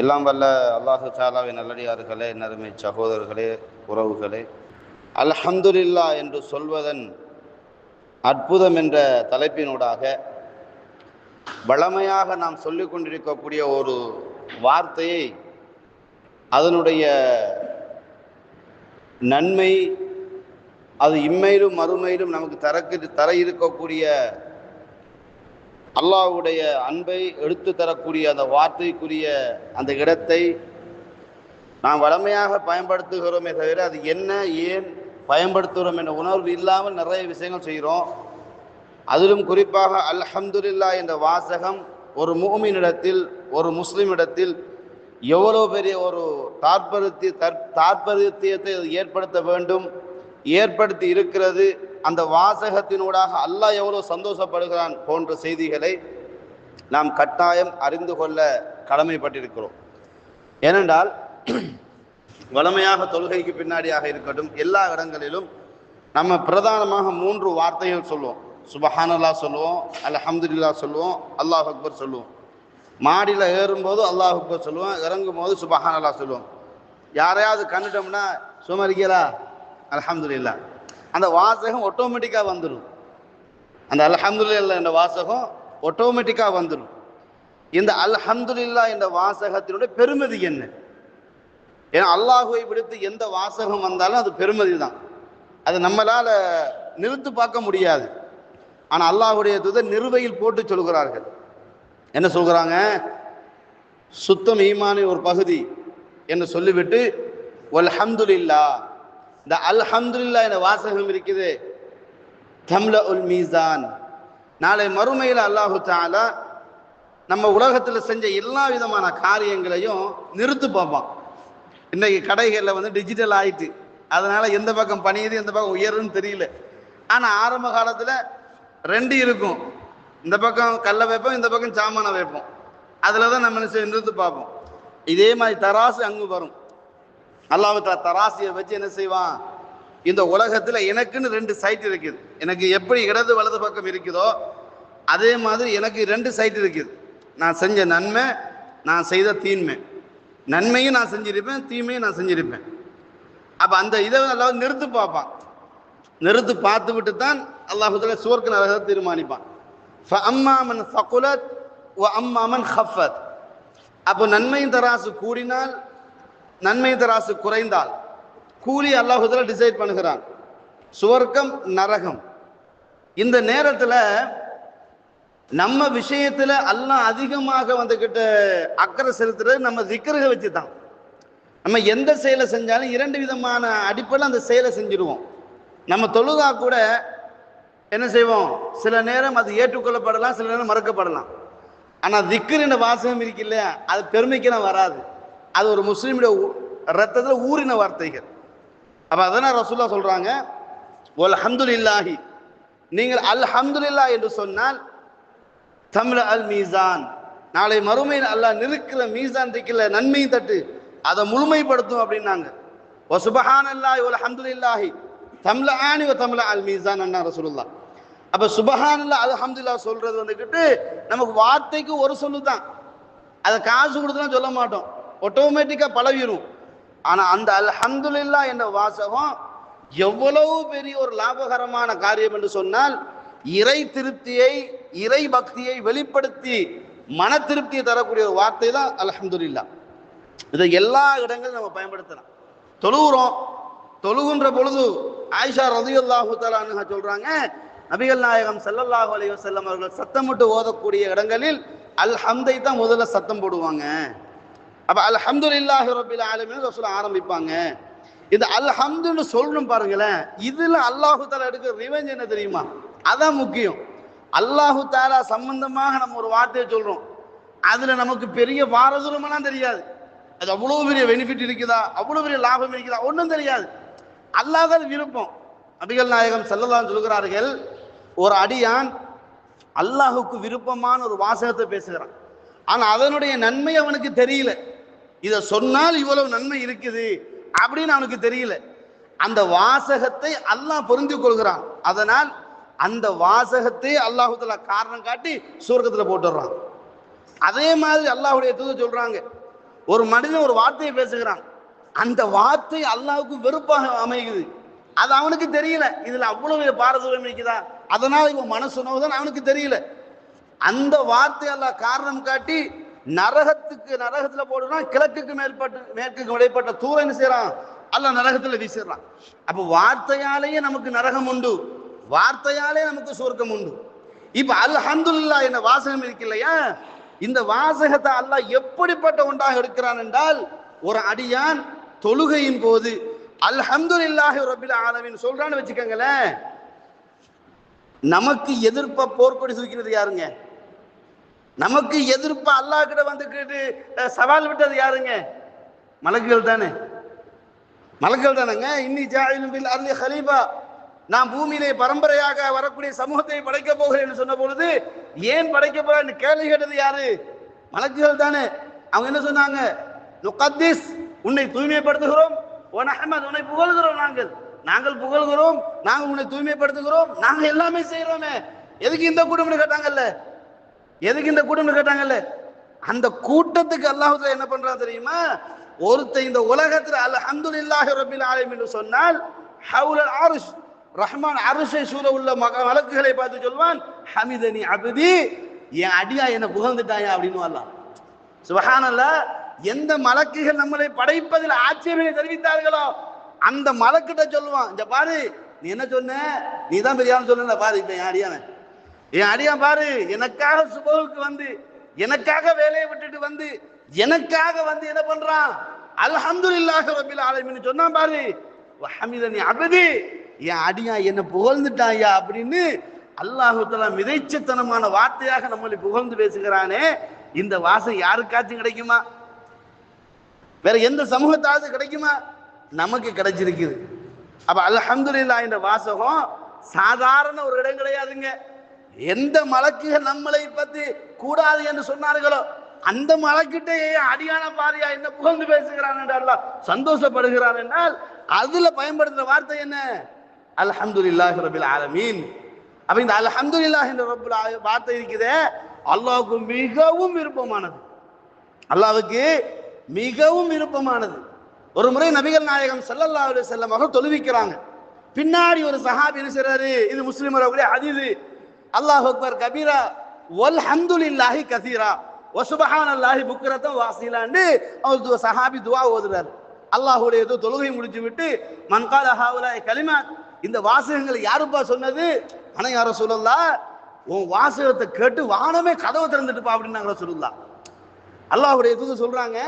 எல்லாம் வல்ல அல்லாஹு தஆலாவின் நல்லடியார்களே, நறுமை சகோதரர்களே, உறவுகளே, அல்ஹம்துலில்லா என்று சொல்வதன் அற்புதம் என்ற தலைப்பினூடாக வழமையாக நாம் சொல்லிக் கொண்டிருக்கக்கூடிய ஒரு வார்த்தையை, அதனுடைய நன்மை, அது இம்மையிலும் மறுமையிலும் நமக்கு தர இருக்கக்கூடிய அல்லாஹ்வுடைய அன்பை எடுத்து தரக்கூடிய அந்த வார்த்தைக்குரிய அந்த இடத்தை நாம் வளமையாக பயன்படுத்துகிறோமே தவிர அது என்ன, ஏன் பயன்படுத்துகிறோம் என்ற உணர்வு இல்லாமல் நிறைய விஷயங்கள் செய்கிறோம். அதிலும் குறிப்பாக அல்ஹம்துலில்லா என்ற வாசகம் ஒரு முஃமினிடத்தில், ஒரு முஸ்லிமிடத்தில் எவ்வளோ பெரிய ஒரு தாற்பயத்தை ஏற்படுத்த வேண்டும், ஏற்படுத்தி இருக்கிறது, அந்த வாசகத்தினூடாக அல்லாஹ் எவ்வளோ சந்தோஷப்படுகிறான் போன்ற செய்திகளை நாம் கட்டாயம் அறிந்து கொள்ள கடமைப்பட்டிருக்கிறோம். ஏனென்றால் வளமையாக தொழுகைக்கு பின்னாடியாக இருக்கட்டும், எல்லா இடங்களிலும் நம்ம பிரதானமாக 3 வார்த்தைகள் சொல்லுவோம். சுபஹானல்லாஹ் சொல்லுவோம், அல்ஹம்துலில்லாஹ் சொல்லுவோம், அல்லாஹ் அக்பர் சொல்லுவோம். மாடியில் ஏறும்போது அல்லாஹ் அக்பர் சொல்லுவோம், இறங்கும் போது சுபஹானல்லாஹ் சொல்லுவோம். யாரையாவது கண்டுட்டோம்னா சுமரிக்கிறா அல்ஹம்துலில்லாஹ், அந்த வாசகம் ஆட்டோமேட்டிக்காக வந்துடும். அந்த அல்ஹம்துலில்லாஹ் என்ற வாசகம் ஆட்டோமேட்டிக்காக வந்துடும். இந்த அல்ஹம்துலில்லாஹ் என்ற வாசகத்தினுடைய பெருமதி என்ன? ஏன்னா அல்லாஹுவை விடுத்து எந்த வாசகம் வந்தாலும் அது பெருமதி தான். அது நம்மளால் நிறுத்து பார்க்க முடியாது. ஆனால் அல்லாஹுடைய தூதர் நிறுவையில் போட்டு சொல்கிறார்கள். என்ன சொல்கிறாங்க? சுத்தம் ஈமானின் ஒரு பகுதி என்று சொல்லிவிட்டு வல்ஹம்துலில்லாஹ், இந்த அல்ஹம்துலில்லாஹ் என்ற வாசகம் இருக்குது, தம்லஉல் மீசான். நாளை மறுமையில் அல்லாஹு தஆலா நம்ம உலகத்தில் செஞ்ச எல்லா விதமான காரியங்களையும் நிறுத்து பார்ப்பான். இன்னைக்கு கடைகளில் டிஜிட்டல் ஆயிட்டு, அதனால எந்த பக்கம் பணியுது எந்த பக்கம் உயருன்னு தெரியல. ஆனால் ஆரம்ப காலத்தில் 2 இருக்கும். இந்த பக்கம் கல்லை வைப்போம், இந்த பக்கம் சாமானை வைப்போம். அதில் தான் நம்ம நிறுத்து பார்ப்போம். இதே மாதிரி தராசு அங்கு வரும். அல்லாஹ் தராசியை வச்சு என்ன செய்வான்? இந்த உலகத்தில் எனக்குன்னு 2 சைட் இருக்குது. எனக்கு எப்படி இடது வலது பக்கம் இருக்குதோ அதே மாதிரி எனக்கு 2 சைட் இருக்குது. நான் செஞ்ச நன்மை, நான் செய்த தீன்மை. நன்மையும் நான் செஞ்சிருப்பேன், தீமையும் நான் செஞ்சிருப்பேன். அப்போ அந்த இதை அல்லாஹ் நிறுத்து பார்ப்பான். நிறுத்து பார்த்து விட்டு தான் அல்லாஹ் சுவர்க்க நரகத்தை தீர்மானிப்பான். ஃபஅம்மா மன் ஸகுலத் வ அம்மா மன் ஹஃபத். அப்போ நன்மையின் தராசு கூடினால், நன்மை தராசு குறைந்தால் கூலி அல்லாஹ் டிசைட் பண்ணுகிறான், சுவர்க்கம் நரகம். இந்த நேரத்தில் நம்ம விஷயத்தில் அல்லாஹ் அதிகமாக அக்கறை செலுத்துறது நம்ம திக்ருக வச்சு தான். நம்ம எந்த செயலை செஞ்சாலும் 2 விதமான அடிப்படையில் அந்த செயலை செஞ்சிருவோம். நம்ம தொழுகா கூட என்ன செய்வோம்? சில நேரம் அது ஏற்றுக்கொள்ளப்படலாம், சில நேரம் மறுக்கப்படலாம். ஆனால் திக்ர் என்ற வாசகம் இருக்கு இல்லையா, அது பெருமைக்கெல்லாம் வராது. அது ஒரு முஸ்லீமுடைய ரத்தத்தில் ஊறின வார்த்தைகள். அப்போ அதனால் ரசூலுல்லாஹ் சொல்கிறாங்க, வல்ஹம்துலில்லாஹி, நீங்கள் அல்ஹம்துலில்லாஹ் என்று சொன்னால் தம்ல அல் மீசான், நாளை மறுமையில் அல்லாஹ் நிற்கிற மீசான் இருக்கில்ல, நன்மை தட்டு, அதை முழுமைப்படுத்தும் அப்படின்னாங்க. வ சுபஹானல்லாஹி வல்ஹம்துலில்லாஹி தம்லஆனி வ தம்ல அல் மீசான் அண்ணா ரசூலுல்லாஹ். அப்போ சுபஹானல்லாஹ் அல்ஹம்துலில்லாஹ் சொல்றது நமக்கு வார்த்தைக்கு ஒரு சொல்லு தான். அதை காசு கொடுத்துலாம் சொல்ல மாட்டோம், ஆட்டோமேட்டிக்காக பழகிடும். ஆனால் அந்த அல்ஹம்துலில்லாஹ் என்ற வாசகம் எவ்வளவு பெரிய ஒரு லாபகரமான காரியம் என்று சொன்னால், இறை திருப்தியை, இறை பக்தியை வெளிப்படுத்தி மன திருப்தியை தரக்கூடிய ஒரு வார்த்தை தான் அல்ஹம்துலில்லாஹ். இதை எல்லா இடங்களும் நம்ம பயன்படுத்தலாம். தொழுகிறோம், தொழுகின்ற பொழுது ஆயிஷா ரலியல்லாஹு தஆலா அன்ஹா சொல்றாங்க, நபிகள் நாயகம் ஸல்லல்லாஹு அலைஹி வஸல்லம் அவர்கள் சத்தமிட்டு ஓதக்கூடிய இடங்களில் அல்ஹம்தை தான் முதல்ல சத்தம் போடுவாங்க. அப்ப அல்ஹம்துலில்லாஹி ரப்பில் ஆலமீன் ரசூல் ஆரம்பிப்பாங்க. இந்த அல்ஹம்துன்னு சொல்லணும் பாருங்களேன். இதுல அல்லாஹு தஆலா எடுக்கிற ரிவெஞ்ச் என்ன தெரியுமா? அதான் முக்கியம். அல்லாஹு தஆலா சம்பந்தமாக நம்ம ஒரு வார்த்தையை சொல்றோம், அதுல நமக்கு பெரிய பாரதூரமெல்லாம் தெரியாது. அது அவ்வளவு பெரிய பெனிஃபிட் இருக்குதா, அவ்வளவு பெரிய லாபம் இருக்குதா, ஒன்றும் தெரியாது. அல்லாஹ் தான் விருப்பம். நபிகள் நாயகம் ஸல்லல்லாஹு அலைஹி சொல்கிறார்கள், ஒரு அடியான் அல்லாஹுக்கு விருப்பமான ஒரு வாசகத்தை பேசுகிறான், ஆனா அதனுடைய நன்மை அவனுக்கு தெரியல. இதை சொன்னால் இவ்வளவு நன்மை இருக்குது அப்படின்னு அவனுக்கு தெரியல. அந்த வாசகத்தை அல்லாஹ் புரிந்து கொள்கிறான். அதனால் அந்த வாசகத்தை அல்லாஹு தஆலா காரணம் காட்டி சுவர்க்கத்தில் போட்டுடுறான். அதே மாதிரி அல்லாஹ்வுடைய தூதர் சொல்றாங்க, ஒரு மனிதன் ஒரு வார்த்தையை பேசுகிறான், அந்த வார்த்தை அல்லாஹ்வுக்கு வெறுப்பாக அமைகிறது. அது அவனுக்கு தெரியல, இதுல அவ்வளவு பாரதூரம் இருக்குதா, அதனால இவன் மனசு நோவுதான் அவனுக்கு தெரியல. அந்த வார்த்தை அல்லாஹ் காரணம் காட்டி நரகத்துல போடுறான். கிழக்குக்கு மேற்குக்கு இடைப்பட்ட தூரம் என்ன செய்யறான், அல்லாஹ் நரகத்துல வீசிடுறான். அப்ப வார்த்தையாலேயே நமக்கு நரகம் உண்டு, வார்த்தையாலே நமக்கு சொர்க்கம் உண்டு. இப்ப அல்ஹம்துலில்லாஹ் என்ற வாசகம் இருக்கு இல்லையா, இந்த வாசகத்தை அல்லாஹ் எப்படிப்பட்ட ஒன்றாக எடுக்கிறான் என்றால், ஒரு அடியான் தொழுகையின் போது அல்ஹம்துலில்லாஹி ரப்பில் ஆலமீன் சொல்றான்னு வச்சுக்கோங்களேன், நமக்கு எதிர்ப்ப போர்க்கொடி தூக்கினது யாருங்க? நமக்கு எதிர்ப்ப அல்லாஹ் கிட்ட வந்துக்கிட்டு சவால் விட்டது யாருங்க? மலக்குகள் தானே, மலக்குகள் தானேங்க. இன்னி ஜாயிலும் பில் அர்லி ஹலீஃபா, நான் பூமியிலே பரம்பரையாக வரக்கூடிய சமூகத்தை படைக்க போகிறேன் என்று சொன்ன பொழுது, ஏன் படைக்க போறேன் கேள்வி கேட்டது யாரு? மலக்குகள் தானே. அவங்க என்ன சொன்னாங்க? நுகத்திஸ், உன்னை தூய்மைப்படுத்துகிறோம், ஒனஹமத், உன்னை புகழ்கிறோம், நாங்கள் புகழ்கிறோம், நாங்கள் உன்னை தூய்மைப்படுத்துகிறோம், நாங்கள் எல்லாமே செய்யறோமே. எதுக்கு இந்த கூட்டம் கேட்டாங்கல்ல, எதுக்கு இந்த கூட்டம் கேட்டாங்கல்ல? அந்த கூட்டத்துக்கு அல்லாஹ் என்ன பண்றான் தெரியுமா? ஒருத்தர் இந்த உலகத்துல அல்ஹம்துலில்லாஹி ரப்பில் ஆலமீன் என்று சொன்னால், ஹவுலல் அர்ஷ், ரஹ்மான் அர்ஷை சூழ உள்ள மலக்குகளை பார்த்து சொல்வான், ஹமிதனி அப்தி, என் அடியா என்ன புகழ்ந்துட்டாயா அப்படின்னு அல்லாஹ். சுப்ஹானல்லாஹ். எந்த மலக்குகள் நம்மளை படைப்பதில் ஆட்சேபனை தெரிவித்தார்களோ அந்த மலக்கிட்ட சொல்லுவான், இந்த பாரு நீ என்ன சொன்ன, நீ தான் பெரியான்னு சொன்ன பாரு, இப்ப என் அடியான் பாரு, எனக்காக சுபவுக்கு வந்து, எனக்காக வேலையை விட்டுட்டு வந்து, எனக்காக வந்து என்ன பண்றான், அல்ஹம்துலில்லாஹி ரப்பில் ஆலமீன் சொன்னான் பாரு, வஹமிதனி அப்தி, என் அடியா என்ன புகழ்ந்துட்டாயா அப்படின்னு அல்லாஹ் தஆலா மிதைச்சத்தனமான வார்த்தையாக நம்மளை புகழ்ந்து பேசுகிறானே. இந்த வாசம் யாருக்காச்சும் கிடைக்குமா? வேற எந்த சமூகத்தாவது கிடைக்குமா? நமக்கு கிடைச்சிருக்குது. அப்ப அல்ஹம்துலில்லாஹ் என்ற வாசகம் சாதாரண ஒரு இடம் கிடையாதுங்க. எந்த மலக்குகள் நம்மளை பத்தி கூடாது என்று சொன்னார்களோ அந்த மலக்கிட்ட அடியான பாரியா என்ன புகழ்ந்து பேசுகிறான் என்று அல்லாஹ் சந்தோஷப்படுகிறான் என்றால் அதுல பயன்படுத்துற வார்த்தை என்ன? அல்ஹம்துலில்லாஹி ரப்பில் ஆலமீன். அப்ப இந்த அல்ஹம்துலில்லாஹ் என்ற ரப்புல் வார்த்தை இருக்குதே, அல்லாஹ்வுக்கு மிகவும் விருப்பமானது, அல்லாஹ்வுக்கு மிகவும் விருப்பமானது. ஒரு முறை நபிகள் நாயகம் ஸல்லல்லாஹு அலைஹி வஸல்லம் அவர்கள் தொழுவிக்கிறாங்க. பின்னாடி ஒரு சஹாபி என்ன செய்றாரு, இது முஸ்லிம் வரக்கூடிய ஹதீஸ், அல்லாஹு அக்பர் கபீரா வல்ஹம்துலில்லாஹி கஸீரா வசுப்ஹானல்லாஹி புக்ரத்தன் வாஸிலான்னு அவர் சஹாபி துஆ ஓதுறாரு. அல்லாஹ்வுடைய தொழுகை முடிச்சு விட்டு, மன் கால ஹாவுலாய் கலிமாத், இந்த வாசகங்களை யாருப்பா சொன்னது? ஆனா யா ரசூலல்லாஹ், உன் வாசகத்தை கேட்டு வானமே கதவை திறந்துட்டுப்பா அப்படின்னாங்க ரசூலுல்லாஹ். அல்லாஹ்வுடைய தூதர் சொல்றாங்க,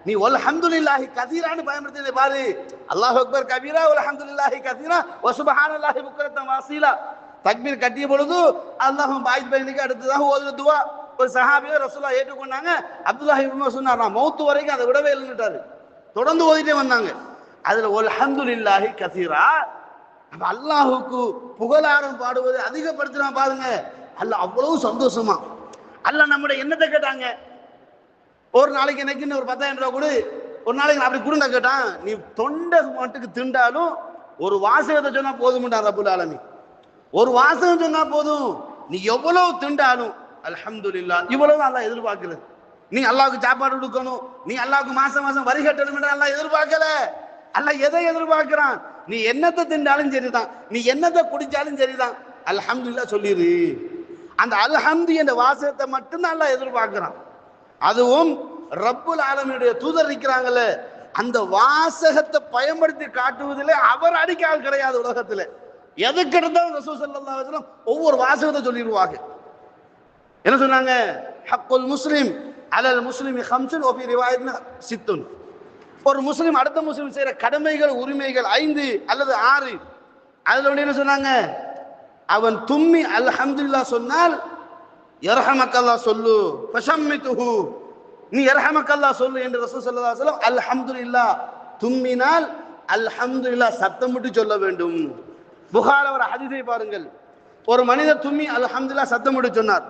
நீ வல்ஹம்துலில்லாஹி கஸீரான்னு பயன்படுத்தினே பாரு, அல்லாஹு அக்பர் கபீரா வல்ஹம்துலில்லாஹி கஸீரா வசுப்ஹானல்லாஹி புக்ரத்தன் வாஸிலா. தக்பீர் கட்டிய பொழுது அல்லாஹும் பாயித் பைனுக்கு அடுத்ததாக ஓதுற துவா ஒரு சஹாபியை ரசூலுல்லாஹ் ஏற்றுக்கொண்டாங்க. அப்துல்லாஹ் இப்னு மஸ்ஊத் சொன்னார், நான் மௌத்து வரைக்கும் அதை விடவே இல்லைன்னுட்டாரு. தொடர்ந்து ஓதிட்டே வந்தாங்க. அதுல வல்ஹம்துலில்லாஹி கஸீரா, அப்ப அல்லாஹுக்கு புகழாரம் பாடுவது அதிகப்படுத்தினா பாருங்க, அல்லாஹ் அவ்வளவு சந்தோஷமா. அல்லாஹ் நம்முடைய எண்ணத்தை கேட்டாங்க, ஒரு நாளைக்கு எனக்கு ஒரு 10,000 ரூபாய் கொடு, ஒரு நாளைக்கு அப்படி கொடுங்க கேட்டான். நீ தொண்டை மட்டுக்கு திண்டாலும் ஒரு வாசகத்தை சொன்னா போதும்டா ரப்புல் ஆலமீன், ஒரு வாசகம் சொன்னா போதும், நீ எவ்வளவு திண்டாலும் அல்ஹம்துலில்லாஹ், இவ்வளவு அல்லாஹ் எதிர்பார்க்கல. நீ அல்லாஹ்வுக்கு சாப்பாடு கொடுக்கணும், நீ அல்லாஹ்வுக்கு மாசம் மாசம் வரி கட்டணும் என்று அல்லாஹ் எதிர்பார்க்கல. அல்லாஹ் எதை எதிர்பார்க்கிறான்? நீ என்னத்தை திண்டாலும் சரிதான், நீ என்னத்தை குடிச்சாலும் சரிதான், அல்ஹம்துலில்லாஹ் சொல்லிரு. அந்த அல்ஹம்து என்ற வாசகத்தை மட்டும்தான் அல்லாஹ் எதிர்பார்க்கிறான். அதுவும் ரப்புல் ஆலமீனுடைய தூதர் இருக்கிறாங்கல்ல, அந்த வாசகத்தை பயன்படுத்தி காட்டுவதிலே அவர் அடிக்கால் கிடையாது உலகத்துல. எதுக்கு எடுத்தாலும் ரசூல் ஸல்லல்லாஹு அலைஹி வஸல்லம் ஒவ்வொரு வாசகத்தை சொல்லிடுவாங்க. என்ன சொன்னாங்க? ஹக்குல் முஸ்லிம் அலல் முஸ்லிமி ஹம்சுன் வஃபி ரிவாயத்தின் சித்துன். ஒரு முஸ்லிம் அடுத்த முஸ்லிம் செய்யற கடமைகள் உரிமைகள் 5 அல்லது 6. அதுல ஒன்று என்ன சொன்னாங்க? அவன் தும்மி அல்ஹம்துலில்லாஹ் சொன்னால் யர்ஹமக்கல்லாஹ் சொல்லு ஃபஷம்மிதுஹு, நீ யர்ஹமக்கல்லாஹ் சொல்லு என்று ரசூல் ஸல்லல்லாஹு அலைஹி வஸல்லம் அல்ஹம்துலில்லாஹ் தும்மினால் அல்ஹம்துலில்லாஹ் சத்தமிட்டு சொல்ல வேண்டும். புகாரி ஒரு ஹதீஸை பாருங்கள், ஒரு மனிதர் தும்மி அல்ஹம்துலில்லாஹ் சத்தமிட்டு சொன்னார்,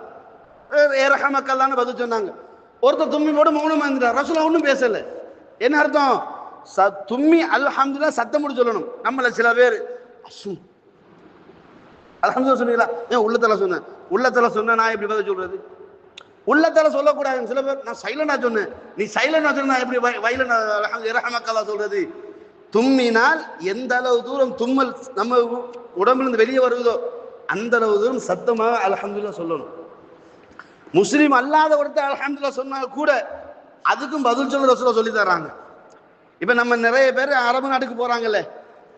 யர்ஹமக்கல்லாஹ்னு பதில் சொன்னாங்க. ஒருத்தர் தும்மி போட்டு மௌனமா இருந்தார், ரசூலுல்லாஹ் ஒன்றும் பேசல. என்ன அர்த்தம்? தும்மி அல்ஹம்துலில்லாஹ் சத்தமிட்டு சொல்லணும். நம்மள சில பேர் அல்ஹம்துலில்லாஹ் சொன்னீங்களா, ஏன் உள்ளத்துல சொன்ன நான் எப்படி பதில் சொல்றது? உள்ளத்தால சொல்லக்கூடாது. சில பேர் நான் சைலண்டா சொன்னேன், நீ சைலண்டா சொன்னா எப்படி வைலண்டா சொல்றது? தும்மினால் எந்த அளவு தூரம் தும்மல் நம்ம உடம்பிலிருந்து வெளியே வருவதோ அந்த அளவு தூரம் சத்தமாக அல்ஹம்துலில்லாஹ் சொல்லணும். முஸ்லீம் அல்லாத ஒருத்தர் அல்ஹம்துலில்லாஹ் சொன்னால் கூட அதுக்கும் பதில் சொல்ல ரசூலுல்லாஹ் சொல்லி தர்றாங்க. இப்ப நம்ம நிறைய பேர் அரபு நாட்டுக்கு போறாங்கல்ல,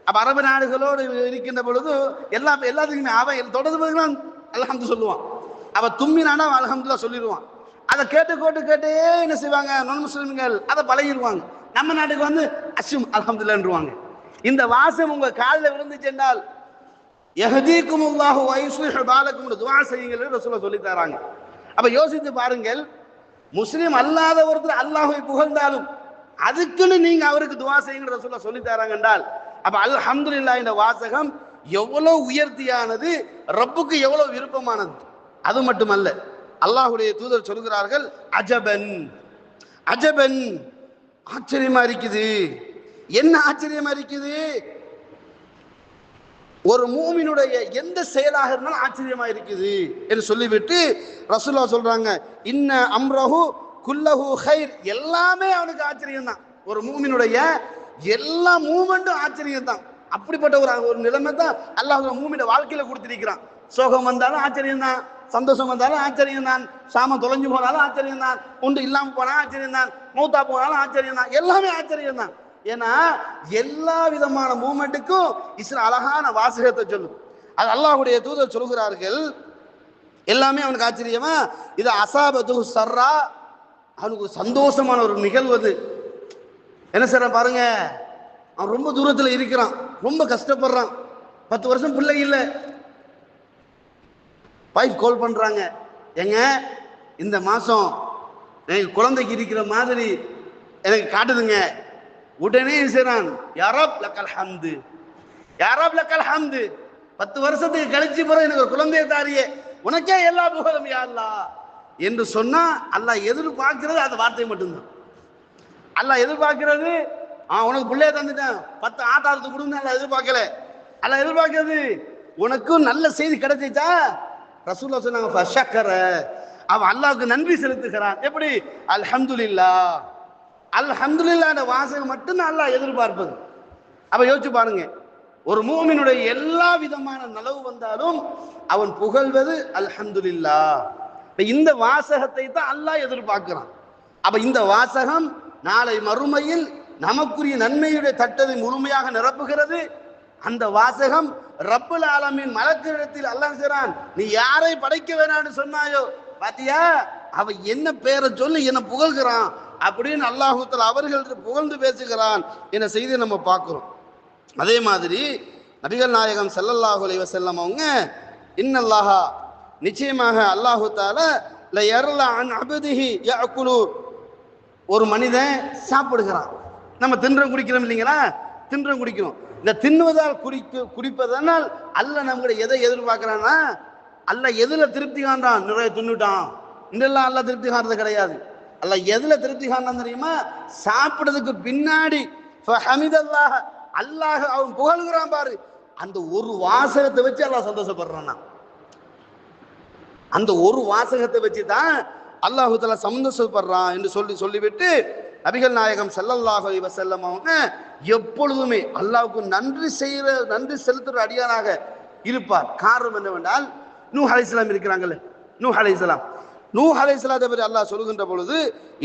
அப்ப அரபு நாடுகளோடு இருக்கின்ற பொழுது எல்லாத்துக்குமே அவன் தொடர்பு அல்ஹம்து சொல்லுவான். அவ தும்மினானா அல்ஹம்துலில்லாஹ் சொல்லிடுவான். அதை கேட்டே என்ன செய்வாங்க நான் முஸ்லிம்கள் அதை பழகிடுவாங்க. நம்ம நாட்டுக்கு வந்து அஷ்ம் அல்ஹம்துலில்லாஹ்ன்றுவாங்க. இந்த வாசம் உங்க காலில் விழுந்துச்சு என்றால் யஹ்தீகுமுல்லாஹு வ யுஸ்லிஹு பாலக்கும் துஆ செய்யுங்கள் ரசூலுல்லாஹ் சொல்லி தராங்க. அப்ப யோசித்து பாருங்கள், முஸ்லிம் அல்லாத ஒருத்தர் அல்லாஹ்வை புகழ்ந்தாலும் அதுக்குன்னு நீங்க அவருக்கு துஆ செய்யுங்க ரசூலுல்லாஹ் சொல்லி தராங்க என்றால் அப்ப அல்ஹம்துலில்லாஹ் இந்த வாசகம் எவ்வளவு உயர்த்தியானது, ரப்புக்கு எவ்வளவு விருப்பமானது. அது மட்டுமல்ல, அல்லாஹ்வுடைய தூதர் சொல்கிறார்கள், அஜபன் அஜபன், ஆச்சரியமா இருக்குது. என்ன ஆச்சரியமா இருக்குது? ஒரு மூமினுடைய எந்த செயலாக இருந்தாலும் ஆச்சரியமா இருக்குது என்று சொல்லிவிட்டு ரசூலுல்லாஹ் சொல்றாங்க, இன்ன அம்ரஹு குல்லஹு கைர், எல்லாமே அவனுக்கு ஆச்சரியம் தான். ஒரு மூமினுடைய எல்லா மூமெண்ட்டும் ஆச்சரியம் தான். அப்படிப்பட்ட ஒரு நிலைமை தான் அல்லாஹ் மூமின வாழ்க்கையில கொடுத்திருக்கிறான். சோகம் வந்தாலும் ஆச்சரியம் தான், சந்தோஷம் வந்தாலும் ஆச்சரியம் தான், சாமம் தொலைஞ்சு போனாலும் ஆச்சரியம் தான், உண்டு இல்லாம போனாலும் ஆச்சரியம் தான், மௌத்தா போனாலும் ஆச்சரியம் தான், எல்லாமே ஆச்சரியம் தான். ஏன்னா எல்லா விதமான மூமெண்ட்டுக்கும் இஸ்லாம் அழகான வாசகத்தை சொல்லும். அது அல்லாஹ்வுடைய தூதர் சொல்கிறார்கள், எல்லாமே அவனுக்கு ஆச்சரியமா. இது அசாபத்து சர்ரா, அவனுக்கு சந்தோஷமான ஒரு நிகழ்வு. அது என்ன சார் பாருங்க, அவன் ரொம்ப தூரத்துல இருக்கிறான், ரொம்ப கஷ்டப்படுறான், 10 வருஷம் பிள்ளை இல்லை. வைஃப் கால் பண்றாங்க, எங்க இந்த மாசம் எனக்கு குழந்தைக்கு இருக்கிற மாதிரி எனக்கு காட்டுதுங்க. உடனே செய்றான், யாரப் லக்கல் ஹம்து, யாரப் லக்கல் ஹம்து, 10 வருஷத்துக்கு கழிச்சு பிறகு எனக்கு ஒரு குழந்தைய தாரியே, உனக்கே எல்லா புகழும் யா அல்லாஹ் என்று சொன்னா அல்லாஹ் எதிர்பார்க்கிறது அந்த வார்த்தை மட்டும்தான். அல்லாஹ் எதிர்பார்க்கிறது உனக்கு பிள்ளைய தந்துட்டேன் 10 ஆட்டாரத்து கொடுங்க அல்லாஹ் எதிர்பார்க்கல. அல்லாஹ் எதிர்பார்க்கிறது உனக்கும் நல்ல செய்தி கிடைச்சிச்சா. ரசூலுல்லாஹ் சொன்னாங்க, ஃபஷக்கர, அவன் அல்லாஹ்வுக்கு நன்றி செலுத்துகிறான். எப்படி? அல்ஹம்துலில்லாஹ். அல்ஹம்துலில்லாஹ் என்ற வாசகம் மட்டும்தான் அல்லாஹ் எதிர்பார்ப்பது. அப்ப யோசிச்சு பாருங்க, ஒரு மூமினுடைய எல்லா விதமான நலவு வந்தாலும் அவன் புகழ்வது அல்ஹம்துலில்லாஹ். இந்த வாசகத்தை தான் அல்லாஹ் எதிர்பார்க்கிறான். அப்ப இந்த வாசகம் நாளை மறுமையில் நமக்குரிய நன்மையுடைய தட்டத்தை முழுமையாக நிரப்புகிறது. அந்த வாசகம் ரப்புல் ஆலமீன் மலக்கிடத்தில் அல்லாஹ் சொல்றான், நீ யாரை படைக்க வேணாம்னு சொன்னாயோ பாத்தியா, அவ என்ன பேரை சொல்லி என்ன புகழ்கிறான் அப்படின்னு அல்லாஹ் தஆலா அவர்கள் புகழ்ந்து பேசுகிறான் என்ற செய்தியை நம்ம பார்க்கிறோம். அதே மாதிரி நபிகள் நாயகம் ஸல்லல்லாஹு அலைஹி வஸல்லம் அவங்க, இன்னல்லாஹ, நிச்சயமாக அல்லாஹ் தஆலா ல யர்லா அன் அப்திஹி யஅகுலு, ஒரு மனிதன் சாப்பிடுகிறான், நம்ம தின்றோம் குடிக்கிறோம் இல்லைங்களா, தின்றோம் குடிக்கிறோம். இந்த தின்னுவதால் குடிப்பதனால் அல்லாஹ் நம்மளுடைய எதை எதிர்பார்க்கிறான்னா, அல்லாஹ் எதுல திருப்தி காண்றான்? நிறைய தின்னுட்டான் இதெல்லாம் அல்லாஹ் திருப்தி காண்றது கிடையாது. அல்லாஹ் எதுல திருப்தி காண்றான் தெரியுமா? சாப்பிடுறதுக்கு பின்னாடி ஃபஹமிதல்லாஹ், அல்லாஹ் அவன் புகழ்கிறான் பாரு, அந்த ஒரு வாசகத்தை வச்சு அல்லாஹ் சந்தோஷப்படுறான். அந்த ஒரு வாசகத்தை வச்சு தான் அல்லாஹ் தஆலா சந்தோஷப்படுறான் என்று சொல்லிவிட்டு நபிகள் நாயகம் ஸல்லல்லாஹு அலைஹி வஸல்லம் அவங்க எப்பொழுதுமே அல்லாஹ்வுக்கு நன்றி செலுத்துற அடியானாக இருப்பார். காரணம் என்னவென்றால், நூஹ் அலைஹிஸ்ஸலாம் இருக்கிறாங்கல்ல, நூஹ் அலைஹிஸ்ஸலாத்தை பற்றி அல்லாஹ் சொல்லுகின்ற பொழுது,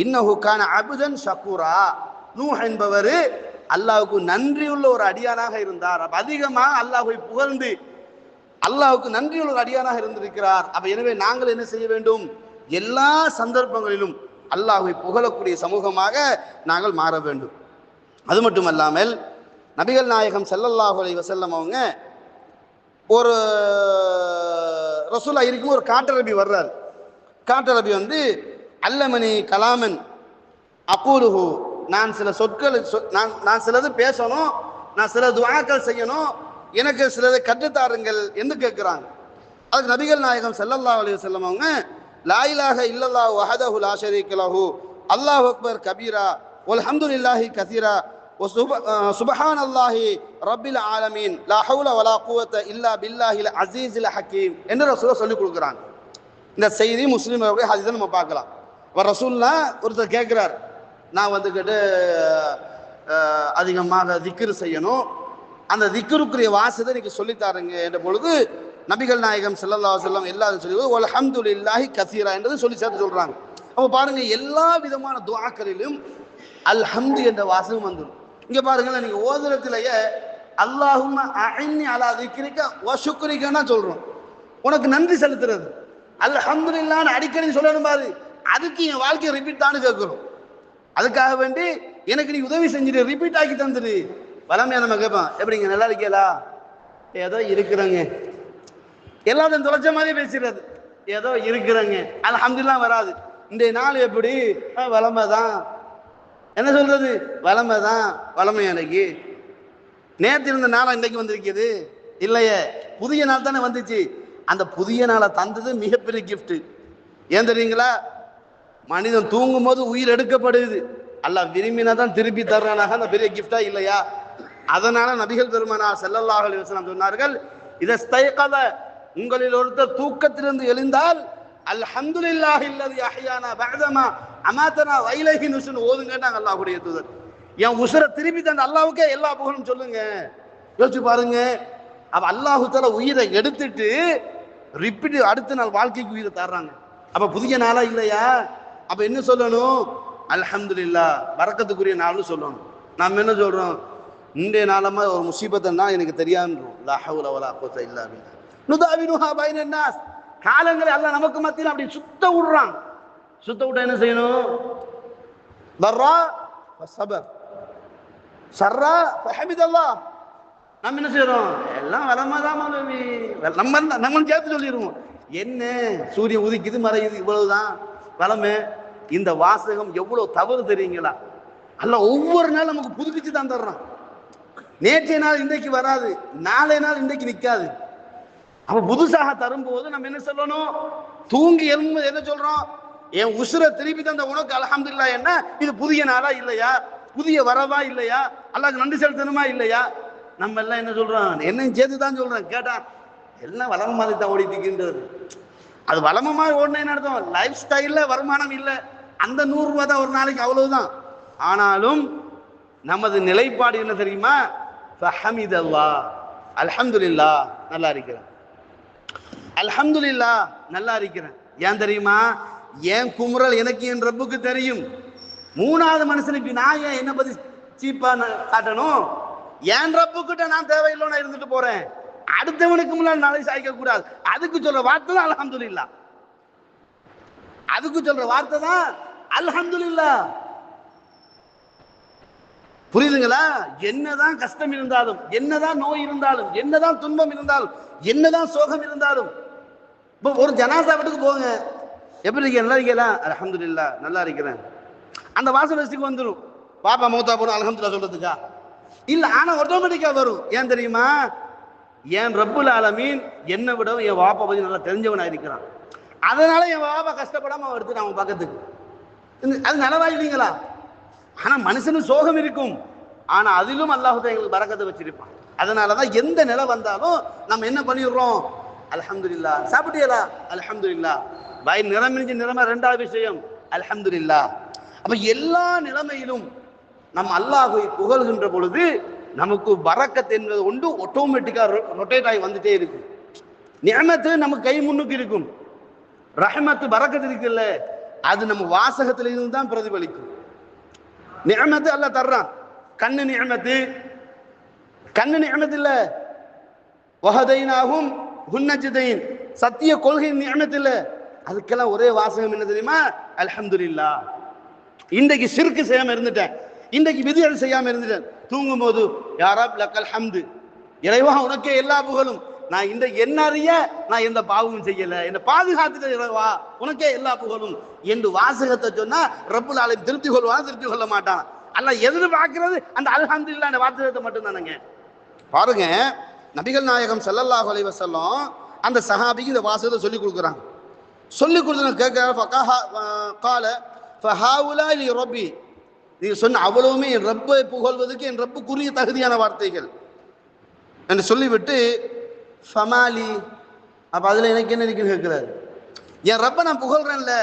இன்னஹு கான அப்தன் ஷக்கூரா, நூஹ் என்பவர் அல்லாஹ்வுக்கு நன்றியுள்ள ஒரு அடியானாக இருந்தார். அப்ப அதிகமாக அல்லாஹ்வை புகழ்ந்து அல்லாஹ்வுக்கு நன்றியுள்ள ஒரு அடியானாக இருந்திருக்கிறார். அப்ப எனவே நாங்கள் என்ன செய்ய வேண்டும்? எல்லா சந்தர்ப்பங்களிலும் அல்லாஹ்வை புகழக்கூடிய சமூகமாக நாங்கள் மாற வேண்டும். அது மட்டுமல்லாமல் நபிகள் நாயகம் ஸல்லல்லாஹு அலைஹி வஸல்லம் அவங்க ஒரு ரசூலா இருக்கும் ஒரு காட்டரபி வர்றார். காட்டரபி வந்து, அல்லமனி கலாமன் அகூலுஹு, நான் சில சொற்கள் நான் சிலது பேசணும், நான் சில துஆக்கள் செய்யணும், எனக்கு சிலதை கற்றுத்தாருங்கள் என்று கேட்கிறாங்க. அதுக்கு நபிகள் நாயகம் ஸல்லல்லாஹு அலைஹி வஸல்லம் அவங்க, லா இலாஹ இல்லல்லாஹு வஹதஹு லா ஷரீக லஹு அல்லாஹு அக்பர் கபீரா வல்ஹம்துலில்லாஹி கஸீரா சுப்ஹானல்லாஹி ரப்பில் ஆலமீன் லா ஹவுல வலா குவத்த இல்லா பில்லாஹில் அஸீஸில் ஹக்கீம் என்று ரசூலுல்லாஹ் சொல்லிக் கொடுக்குறாங்க. இந்த செய்தி முஸ்லீம் ஹதீஸை நம்ம பார்க்கலாம். ரசூலுல்லாஹ் ஒருத்தர் கேட்கிறார், நான் வந்துக்கிட்டு அதிகமாக திக்ரு செய்யணும், அந்த திக்ருக்குரிய வாசத்தை நீங்க சொல்லித்தாருங்க என்ற பொழுது நபிகள் நாயகம் ஸல்லல்லாஹு அலைஹி வஸல்லம் எல்லாரும் சொல்லி அல்ஹம்துலில்லாஹி கஸீரா என்றது சொல்லி சேர்த்து சொல்றாங்க. அப்ப பாருங்க, எல்லா விதமான துஆக்களிலும் அல்ஹம்து என்ற வாசகம் வந்துடும். இங்க பாருங்களேன், நீங்க ஓதுறதுலயே அல்லாஹும்ம அஇன்னி அலா திக்ரிக வ ஷுக்ரிகனா சொல்றோம், உனக்கு நன்றி செலுத்துறது. அல்ஹம்துலில்லாஹ்னு அடிக்கடி சொல்லணும் பாரு, அதுக்கு என் வாழ்க்கையை ரிப்பீட் தானு கேட்கிறோம். அதுக்காக வேண்டி எனக்கு நீ உதவி செஞ்சுட்டு ரிப்பீட் ஆக்கி தந்துரு. வளமையா நம்ம கேட்பான், எப்படிங்க நல்லா இருக்கீங்களா, ஏதோ இருக்கிறாங்க, எல்லாத்தையும் தொலைச்ச மாதிரி பேசுறது, ஏதோ இருக்கிறாங்க, அல்ஹம்துலில்லாஹ் வராது. இன்றைய நாள் எப்படி, வளமை தான், என்ன சொல்றது, வளமை தான். வளமை எனக்கு நேற்று இருந்த நாளா இன்றைக்கு வந்திருக்குது இல்லையே, புதிய நாள் தானே வந்துச்சு. அந்த புதிய நாளை தந்தது மிகப்பெரிய கிஃப்ட். ஏன் தெரியுங்களா, மனிதன் தூங்கும் போது உயிர் எடுக்கப்படுது, அல்லாஹ் விரும்பினா தான் திருப்பி தர்றானாக, அந்த பெரிய கிஃப்டா இல்லையா? அதனால நபிகள் பெருமானார் ஸல்லல்லாஹு அலைஹி வஸல்லம் சொன்னார்கள், இதஸ்தைகத, உங்களில் ஒருத்தர் தூக்கத்திலிருந்து எழுந்தால் அல்ஹம்துலில்லாஹி அல்லதி அஹ்யானா பஅதமா அமாதனா வ இலைஹி நுஷூர் ஓதுங்கன்னாங்க அல்லாஹ்வுடைய தூதர். என் உசுரை திருப்பி தந்த அல்லாஹ்வுக்கே எல்லா புகழும் சொல்லுங்க. யோசிச்சு பாருங்க, அப்ப அல்லாஹ் தஆலா உயிரை எடுத்துட்டு ரிப்பீட் அடுத்த நாள் வாழ்க்கைக்கு உயிரை தர்றாங்க. அப்ப புதிய நாளா இல்லையா? அப்ப என்ன சொல்லணும், அல்ஹம்துலில்லாஹ், பரக்கத்துக்குரிய நாள்னு சொல்லணும். நாம் என்ன சொல்றோம், இன்றைய நாளமா ஒரு முசீபத்தன்னா எனக்கு தெரியாதுன்றோம். லா ஹவுல வலா குவத்த இல்லா பில்லாஹ் நுதாவினுஹா பைனன் நாஸ். காலங்களை அல்லாஹ் நமக்கு மத்தியில் அப்படி சுத்த விடுறான். சுத்த விட்டா என்ன செய்யணும், பர்ரா வஸபர், சர்ரா ஃபஹமிதல்லாஹ். நம்ம என்ன செய்யறோம், எல்லாம் வளமாதான் நம்ம சேர்த்து சொல்லிடுவோம். என்ன சூரியன் உதிக்குது மறையுது, இவ்வளவுதான் வளமை. இந்த வாசகம் எவ்வளவு தவறு தெரியுங்களா? அல்லாஹ் ஒவ்வொரு நாள் நமக்கு புதுப்பிச்சு தான் தர்றான். நேற்றைய நாள் இன்றைக்கு வராது, நாளைய நாள் இன்றைக்கு நிற்காது. அப்ப புதுசாக தரும்போது நம்ம என்ன சொல்லணும், தூங்கி எழும்போது என்ன சொல்றோம், என் உசுரை திருப்பி தந்த உனக்கு அல்ஹம்துலில்லாஹ். என்ன இது புதிய நாளா இல்லையா, புதிய வரவா இல்லையா, அல்லாஹ்க்கு நன்றி செலுத்தணுமா இல்லையா? நம்ம எல்லாம் என்ன சொல்றோம், என்னையும் சேர்த்து தான் சொல்றேன். கேட்டா எல்லாம் வளம மாதிரி தான் ஓடிட்டு இருக்கின்றது. அது வளமமா ஓடினேன்னு அர்த்தம், லைஃப் ஸ்டைல்ல வருமானம் இல்லை. அந்த 100 ரூபாய் தான் ஒரு நாளைக்கு, அவ்வளவுதான். ஆனாலும் நமது நிலைப்பாடு என்ன தெரியுமா, ஃபஹமிதல்லாஹ், அல்ஹம்துலில்லாஹ், நல்லா இருக்கிறேன், அல்ஹம்துலில்லாஹ் நல்லா இருக்கிறேன். ஏன் தெரியுமா, ஏன் குமுறல் எனக்கு என் ரப்புக்கு தெரியும். மூணாவது மனுஷனுக்கு நான் ஏன் என்ன பத்தி சீப்பா காட்டணும்? என் ரப்புக்கிட்ட நான் தேவையில்லை, நான் இருந்துட்டு போறேன். அடுத்தவனுக்கு முன்னாடி நாளை சாய்க்க கூடாது. அதுக்கு சொல்ற வார்த்தை தான் அல்ஹம்துலில்லாஹ். அதுக்கு சொல்ற வார்த்தை தான் அல்ஹம்துலில்லாஹ். புரியுதுங்களா? என்னதான் கஷ்டம் இருந்தாலும், என்னதான் நோய் இருந்தாலும், என்னதான் துன்பம் இருந்தாலும், என்னதான் சோகம் இருந்தாலும், இப்போ ஒரு ஜனாசா வீட்டுக்கு போங்க, எப்படி இருக்கீங்க, நல்லா இருக்கீங்களா, அல்ஹம்துலில்லாஹ் நல்லா இருக்கிறேன். அந்த வாசலுக்கு வந்துடும். பாப்பா மௌத்தா போறோம் அல்ஹம்துலில்லாஹ் சொல்றதுக்கா இல்ல, ஆனா ஆட்டோமேட்டிக்கா வரும். ஏன் தெரியுமா, என் ரப்புல் ஆலமீன் என்னை விட என் வாப்பா பத்தி நல்லா தெரிஞ்சவனா இருக்கிறான். அதனால என் வாப்பா கஷ்டப்படாம அவன் எடுத்துட்டான் அவன் பக்கத்துக்கு. அது நலவா இல்லைங்களா? ஆனா மனுஷனும் சோகம் இருக்கும், ஆனா அதிலும் அல்லாஹ் எங்களுக்கு பரக்கத்தை வச்சிருப்பான். அதனாலதான் எந்த நிலை வந்தாலும் நம்ம என்ன பண்ணிடுறோம், அல்ஹம்துலில்லாஹ். சாப்பிட்டீங்களா, அல்ஹம்துலில்லாஹ். வயிறு நிரம்பிஞ்ச நிலைமை ரெண்டாவது விஷயம், அல்ஹம்துலில்லாஹ். அப்ப எல்லா நிலைமையிலும் நம்ம அல்லாஹ்வை புகழ்கின்ற பொழுது நமக்கு பரக்கத் என்பது ஒன்று ஆட்டோமேட்டிக்கா ரொட்டேட் ஆகி வந்துட்டே இருக்கும். நிஅமத்து நம்ம கை முன்னுக்கு இருக்கும். ரஹ்மத்து பரக்கத் இருக்குல்ல, அது நம்ம வாசகத்துல இருந்து தான் பிரதிபலிக்கும். நிஅமத்து அல்லாஹ் தர்றான். கண்ணு நிஅமத்து, கண்ணு நிஅமத்து இல்ல. வஹதைனாஹும் ஹுன்னஜதைன், சத்திய கொள்கை நிஅமத்து இல்ல. அதுக்கெல்லாம் ஒரே வாசகம் என்ன தெரியுமா, அல்ஹம்துலில்லாஹ். இன்றைக்கு ஷிர்க் செய்யாம இருந்துட்டேன், இன்றைக்கு விதிகள் செய்யாம இருந்துட்டேன், தூங்கும் போது யா ரப் லக்கல் ஹம்து, இறைவா உனக்கே எல்லா புகழும், நான் இந்த என்ன அறிய நான் எந்த பாவமும் செய்யல, என்ன பாதுகாத்துட்ட இறைவா உனக்கே எல்லா புகழும் என்று வாசகத்தை சொன்னா ரப்புல் ஆலமீன் திருப்தி கொள்வான், திருப்தி கொள்ள மாட்டான். அல்லாஹ் எதிர்பார்க்கிறது அந்த அல்ஹம்துலில்லாஹ் அந்த வாசகத்தை மட்டும் தானங்க. பாருங்க, நபிகள் நாயகம் ஸல்லல்லாஹு அலைஹி வஸல்லம் அந்த சஹாபிக்கு இந்த வாசகத்தை சொல்லி கொடுக்குறாங்க. சொல்லி கொடுத்து கேட்கிறார், கால ஃபஹாவுலா லி ரப்பி, நீங்க சொன்ன அவ்வளவுமே என் ரப்பை புகழ்வதற்கு என் ரப்புக்குரிய தகுதியான வார்த்தைகள் என்று சொல்லிவிட்டு ஃபமாலி, அப்ப அதுல எனக்கு என்ன இருக்குன்னு கேட்கிறாரு. என் ரப்ப நான் புகழ்றேன்ல,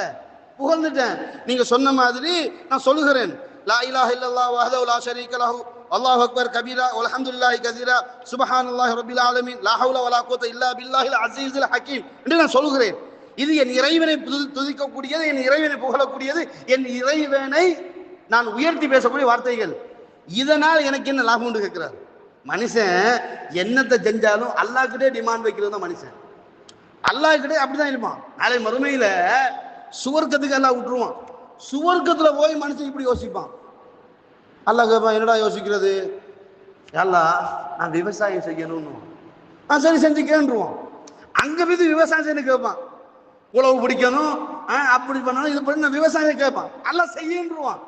புகழ்ந்துட்டேன். நீங்க சொன்ன மாதிரி நான் சொல்லுகிறேன், லா இலாஹ இல்லல்லாஹ் வஹ்தஹு லா ஷரீக லஹு அல்லாஹு அக்பர் கபீரா வல்ஹம்துலில்லாஹி கஸீரா சுப்ஹானல்லாஹி ரப்பில் ஆலமீன் லா ஹவ்ல வலா குவத்த இல்லா பில்லாஹில் அஸீஸில் ஹக்கீம் என்று நான் சொல்கிறேன். இது என் இறைவனை துதிக்கக்கூடியது, என் இறைவனை புகழக்கூடியது, என் இறைவனை நான் உயர்த்தி பேசக்கூடிய வார்த்தைகள். இதனால் எனக்கு என்ன லாபம் உண்டு கேட்கிறார். மனுஷன் என்னத்தை செஞ்சாலும் அல்லாஹ்கிட்டே டிமாண்ட் வைக்கிறது தான் மனுஷன். அல்லாஹ்கிட்டே அப்படிதான் இருப்பான். நாளை மறுமையில சுவர்க்கத்துக்கு எல்லாம் விட்டுருவான். சுவர்க்கத்துல போய் மனுஷன் இப்படி யோசிப்பான். அல்லாஹ் கேட்பான், என்னடா யோசிக்கிறது? அல்லாஹ் நான் விவசாயம் செய்யணும்னு. சரி செஞ்சுக்கேன்றுவான். அங்க போய் விவசாயம் செய்ய கேட்பான், உழவு பிடிக்கணும், அப்படி பண்ணணும், இது பண்ணி நான் விவசாயம் கேட்பான். அல்லாஹ் செய்யன்றுவான்.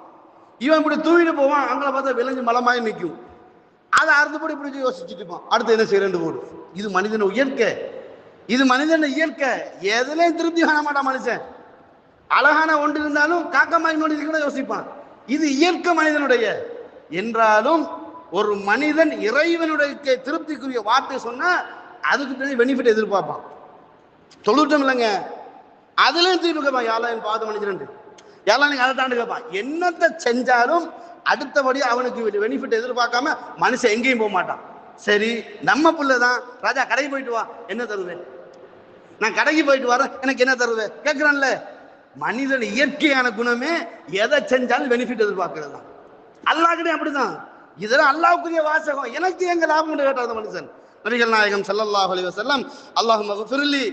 இவன் இப்படி தூவிட்டு போவான், அங்கே பார்த்தா விளைஞ்சு மலமாய் நிற்கும். அதை அறுத்துப்படி இப்படி யோசிச்சுட்டு இருப்பான், அடுத்து என்ன செய்யறேன் போடு. இது மனிதன் இயற்கை, இது மனிதன் இயற்கை. எதுலையும் திருப்தி காண மாட்டான் மனுஷன். அழகான ஒன்று இருந்தாலும் காக்கமாய் நோண்டி கூட யோசிப்பான். இது இயற்கை மனிதனுடைய. என்றாலும் ஒரு மனிதன் இறைவனுடைய திருப்திக்குரிய வார்த்தை சொன்னா அதுக்கு பெனிஃபிட் எதிர்பார்ப்பான். தொழுட்டம் இல்லைங்க, அதுலயும் தீர்வு கேட்பான். யாரெல்லாம் என் பாத மனிதன், யாரெல்லாம் நீங்க அதை தாண்டு கேட்பான். என்னத்தை செஞ்சாலும் அடுத்தபடி அவனுக்கு பெனிஃபிட் எதிர்பார்க்காம மனுஷன் எங்கேயும் போக மாட்டான். சரி, நம்ம பிள்ளைதான், ராஜா கடைக்கு போயிட்டு வா, என்ன தருவேன்? நான் கடைக்கு போயிட்டு வரேன், எனக்கு என்ன தருவேன் கேட்கிறான்ல. மனிதன் இயற்கையான குணமே எதை செஞ்சாலும் பெனிஃபிட் எதிர்பார்க்கிறது தான். அல்லாஹ்கிட்டே அப்படிதான். இதெல்லாம் அல்லாஹ்வுக்குரிய வாசகம். எனக்கு எங்க லாபம் கேட்டாத மனுஷன். நபிகள் நாயகம் ஸல்லல்லாஹு அலைஹி வஸல்லம், அல்லாஹும்ம ஃபிர்லி,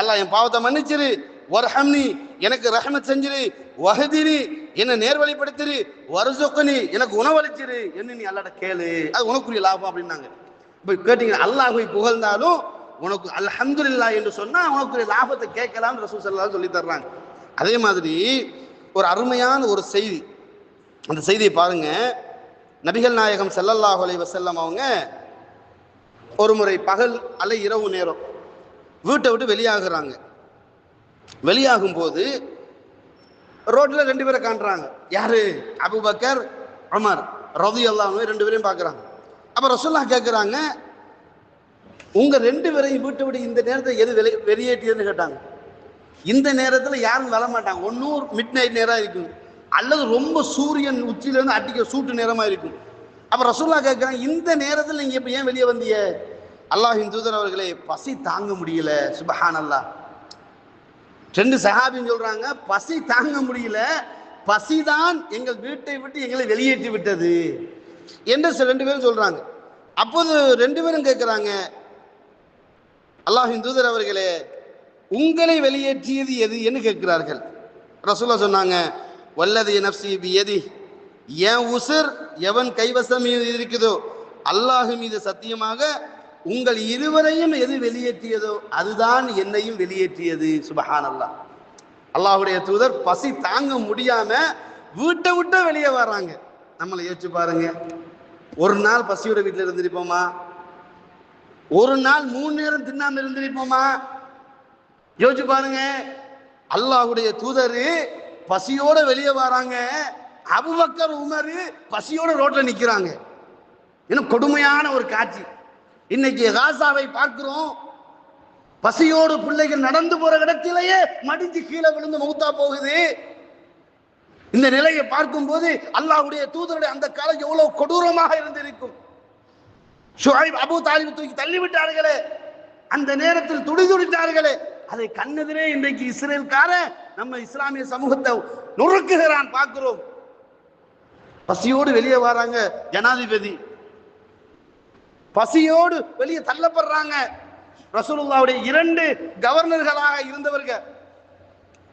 அல்லாஹ் என் பாவத்தை மன்னிச்சிரு, வர்ஹம்னி, எனக்கு ரஹ்மத் செஞ்சிரு, வஹ்தினி, என்ன நேர்வழிப்படுத்திரு, வர்ஸுக்னி, எனக்கு உணவளிச்சிரு என்ன நீ அல்லாஹ்ட்ட கேளு, அது உனக்குரிய லாபம் அப்படின்னாங்க. இப்போ கேட்டீங்க, அல்லாஹ்வை புகழ்ந்தாலும் உனக்கு அல்ஹம்துலில்லாஹ் என்று சொன்னா உனக்குரிய லாபத்தை கேட்கலாம்னு ரசூல் ஸல்லல்லாஹு அலைஹி வஸல்லம் சொல்லி தர்றாங்க. அதே மாதிரி ஒரு அருமையான ஒரு செய்தி, அந்த செய்தியை பாருங்க. நபிகள் நாயகம் ஸல்லல்லாஹு அலைஹி வஸல்லம் அவங்க ஒரு முறை பகல் அல்ல இரவு நேரம் வீட்டை விட்டு வெளியாகிறாங்க. வெளியாகும் போது ரோட்ல ரெண்டு பேரை காண்றாங்க. யாரு? அபூபக்கர், உமர் ரலியல்லாஹு அன்ஹு ரெண்டு பேரையும் பார்க்கறாங்க. அப்ப ரசூலுல்லாஹ் கேட்கிறாங்க, உங்க ரெண்டு பேரையும் வீட்டை விட்டு இந்த நேரத்தை எது வெளியேற்றியதுன்னு கேட்டாங்க. இந்த நேரத்தில் யாரும் வர மாட்டாங்க. ஒன்னும் மிட் நைட் நேரம் இருக்கும், அல்லது ரொம்ப சூரியன் உச்சியிலிருந்து அடிக்க சூட்டு நேரமா இருக்கும். அப்ப ரசூலுல்லாஹ் கேட்கிறாங்க, இந்த நேரத்தில் நீங்க இப்ப ஏன் வெளியே வந்தீங்க? அல்லாஹ்வின் தூதர் அவர்களே, பசி தாங்க முடியல. சுப்ஹானல்லாஹ். ரெண்டு சஹாபின்னு சொல்றாங்க, பசி தாங்க முடியல, பசிதான் எங்கள் வீட்டை விட்டு எங்களை வெளியேற்றி விட்டது என்று ரெண்டு பேரும் சொல்றாங்க. அப்போது ரெண்டு பேரும் கேட்கிறாங்க, அல்லாஹ்வின் தூதர் அவர்களே, உங்களை வெளியேற்றியது எது என்று கேட்கிறார்கள். ரசூலுல்லாஹ் சொன்னாங்க, வல்லதி நஃப்ஸி பியதி, என் உசுர் எவன் கைவசம் இருக்குதோ அல்லாஹ் மீது சத்தியமாக உங்கள் இருவரையும் எது வெளியேற்றியதோ அதுதான் என்னையும் வெளியேற்றியது. சுப்ஹானல்லாஹ். அல்லாஹ்வுடைய தூதர் பசி தாங்க முடியாம வீட்டை விட்டு வெளியே வர்றாங்க. நம்மளை யோசிச்சு பாருங்க, ஒரு நாள் பசியோட வீட்டில் இருந்திருப்போமா? ஒரு நாள் 3 நேரம் தின்னாம இருந்திருப்போமா? யோசிச்சு பாருங்க. அல்லாஹ்வுடைய தூதர் பசியோட வெளியே வராங்க, அபூபக்கர் உமர் பசியோட ரோட்ல நிக்கிறாங்க. இன்னும் கொடுமையான ஒரு காட்சி. இன்னைக்கு காசாவை பார்க்கிறோம், பசியோடு பிள்ளைகள் நடந்து போற இடத்திலேயே மடிஞ்சு கீழே விழுந்து மௌத்தா போகுது. இந்த நிலையை பார்க்கும் போது அல்லாஹ்வுடைய தூதருடைய அந்த காலம் எவ்வளவு கொடூரமாக இருந்திருக்கும். ஷுஐப் அபூ தாலிப் தூக்கி தள்ளிவிட்டார்களே, அந்த நேரத்தில் துடிதுடித்தார்களே, அதை கண்ணெதிரே இன்றைக்கு இஸ்ரேல்கார நம்ம இஸ்லாமிய சமூகத்தை நொறுக்குகிறான் பார்க்கிறோம். பசியோடு வெளியே வராங்க ஜனாதிபதி, பசியோடு வெளியே தள்ளப்படுறாங்க. ரசூலுல்லாஹ்வுடைய 2 கவர்னர்களாக இருந்தவர்கள்,